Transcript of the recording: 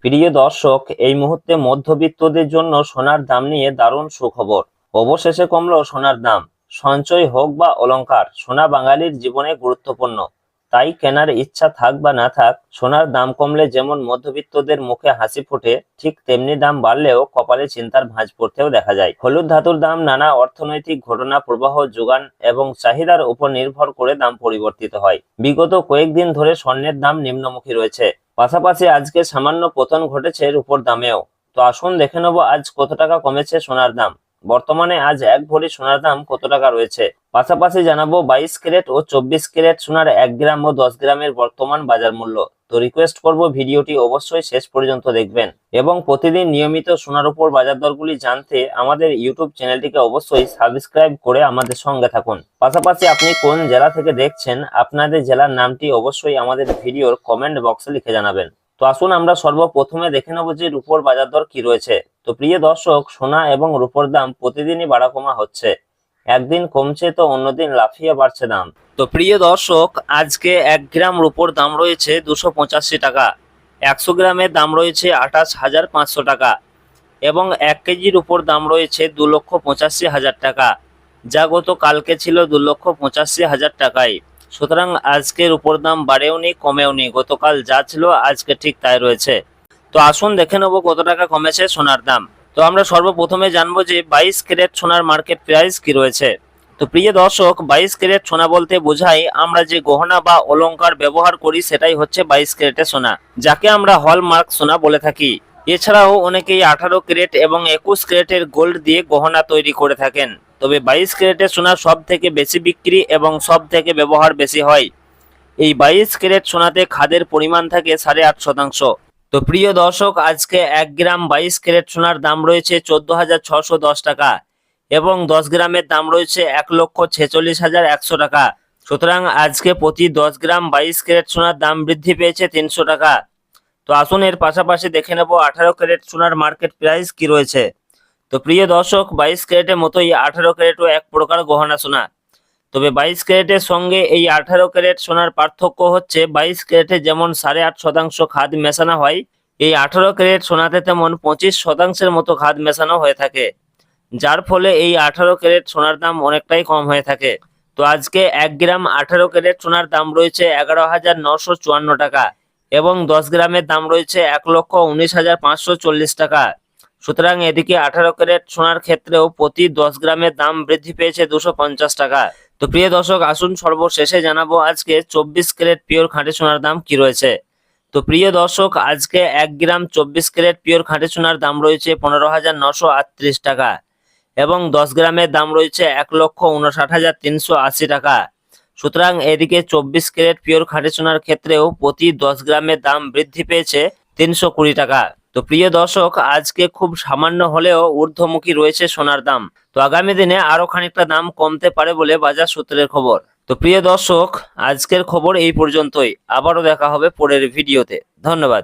প্রিয় দর্শক, এই মুহূর্তে মধ্যবিত্তদের জন্য সোনার দাম নিয়ে দারুণ সুখবর। অবশেষে কমলো সোনার দাম। সঞ্চয় হোক বা অলংকার, সোনা বাঙালির জীবনে গুরুত্বপূর্ণ। তাই কেনার ইচ্ছা থাক বা না থাক, সোনার দাম কমলে যেমন মধ্যবিত্তদের মুখে হাসি ফোটে, ঠিক তেমনি দাম বাড়লেও কপালে চিন্তার ভাঁজ পড়তেও দেখা যায়। হলুদ ধাতুর দাম নানা অর্থনৈতিক ঘটনা, প্রবাহ, যোগান এবং চাহিদার উপর নির্ভর করে দাম পরিবর্তিত হয়। বিগত কয়েকদিন ধরে স্বর্ণের দাম নিম্নমুখী রয়েছে। পাশাপাশি আজকে সামান্য পতন ঘটেছে রূপোর দামেও। তো আসুন দেখে নেব আজ কত টাকা কমেছে সোনার দাম। বর্তমানে আজ 1 ভরি সোনার দাম কত টাকা রয়েছে। পাশাপাশি জানাবো 22 ক্যারেট ও 24 ক্যারেট সোনার 1 গ্রাম ও 10 গ্রামের বর্তমান বাজার মূল্য। তো রিকোয়েস্ট করব ভিডিওটি অবশ্যই শেষ পর্যন্ত দেখবেন এবং প্রতিদিন নিয়মিত সোনার উপর বাজার দরগুলি জানতে আমাদের ইউটিউব চ্যানেলটিকে অবশ্যই সাবস্ক্রাইব করে আমাদের সঙ্গে থাকুন। পাশাপাশি আপনি কোন জেলা থেকে দেখছেন, আপনাদের জেলার নামটি অবশ্যই আমাদের ভিডিওর কমেন্ট বক্সে লিখে জানাবেন। তো আসুন আমরা সর্বপ্রথমে দেখে নেব যে রূপোর বাজার দর কি রয়েছে। তো প্রিয় দর্শক, সোনা এবং রূপোর দাম প্রতিদিনই বাড়া কমা হচ্ছে। একদিন কমছে তো অন্যদিন লাফিয়ে বাড়ছে দাম। তো প্রিয় দর্শক, আজকে 1 গ্রাম রূপোর দাম রয়েছে 285 টাকা, 100 গ্রামের দাম রয়েছে 28,500 টাকা এবং 1 কেজির উপর দাম রয়েছে 2,85,000 টাকা, যা গত কালকে ছিল 2,85,000 টাকায়। সুতরাং আজকের উপর দাম বাড়েও নি কমেও নি, গতকাল যা ছিল আজকে ঠিক তাই রয়েছে। তো আসুন দেখে নেবো কত টাকা কমেছে সোনার দাম। তো আমরা সর্বপ্রথমে জানবো যে 22 ক্যারেট সোনার মার্কেট প্রাইস কি রয়েছে। তো প্রিয় দর্শক, 22 ক্যারেট সোনা বলতে বোঝাই আমরা যে গহনা বা অলংকার ব্যবহার করি সেটাই হচ্ছে 22 ক্যারেটের সোনা, যাকে আমরা হলমার্ক সোনা বলে থাকি। এছাড়াও অনেকেই 18 ক্যারেট এবং 21 ক্যারেটের গোল্ড দিয়ে গহনা তৈরি করে থাকেন। তবে 22 ক্যারেটের সোনা সব থেকে বেশি বিক্রি এবং সব থেকে ব্যবহার বেশি হয়। এই 22 ক্যারেট সোনাতে খাদের পরিমাণ থাকে 8.5%। তো প্রিয় দর্শক, আজকে 1 গ্রাম 22 ক্যারেট সোনার দাম রয়েছে 14,610 টাকা এবং 10 গ্রামের দাম রয়েছে 1,46,100 টাকা। সুতরাং আজকে প্রতি 10 গ্রাম 22 ক্যারেট সোনার দাম বৃদ্ধি পেয়েছে 300 টাকা। তো আসুন এর পাশাপাশি দেখে নেব 18 ক্যারেট সোনার মার্কেট প্রাইস কি রয়েছে। তো প্রিয় দর্শক, 22 ক্যারেটের মতোই 18 ক্যারেটও এক প্রকার গহনা সোনা। তবে 22 ক্যারেটের সঙ্গে এই 18 ক্যারেট সোনার পার্থক্য হচ্ছে 22 ক্যারেটে যেমন 8.5% খাদ মেশানো হয়, এই 18 ক্যারেট সোনাতে তেমন 25% মতো খাদ মেশানো হয়ে থাকে, যার ফলে এই 18 ক্যারেট সোনার দাম অনেকটাই কম হয়ে থাকে। তো আজকে 1 গ্রাম 18 ক্যারেট সোনার দাম রয়েছে 11,954 টাকা এবং 10 গ্রামের দাম রয়েছে 1,19,540 টাকা। সুতরাং এদিকে 18 ক্যারেট সোনার ক্ষেত্রেও প্রতি 10 গ্রামের দাম বৃদ্ধি পেয়েছে 250 টাকা। তো প্রিয় দর্শক, আসুন সর্বশেষে জানাবো আজকে 24 ক্যারেট পিওর খাঁটি সোনার দাম কি রয়েছে। তো প্রিয় দর্শক, আজকে 1 গ্রাম 24 ক্যারেট পিওর খাঁটি সোনার দাম রয়েছে 15,938 টাকা এবং 10 গ্রামের দাম রয়েছে 1,59,380 টাকা। সুতরাং এদিকে 24 ক্যারেট পিওর খাঁটি সোনার ক্ষেত্রেও প্রতি 10 গ্রামের দাম বৃদ্ধি পেয়েছে 320 টাকা। তো প্রিয় দর্শক, আজকে খুব সামান্য হলেও ঊর্ধ্বমুখী রয়েছে সোনার দাম। তো আগামী দিনে আরো খানিকটা দাম কমতে পারে বলে বাজার সূত্রের খবর। তো প্রিয় দর্শক, আজকের খবর এই পর্যন্তই। আবারও দেখা হবে পরের ভিডিওতে। ধন্যবাদ।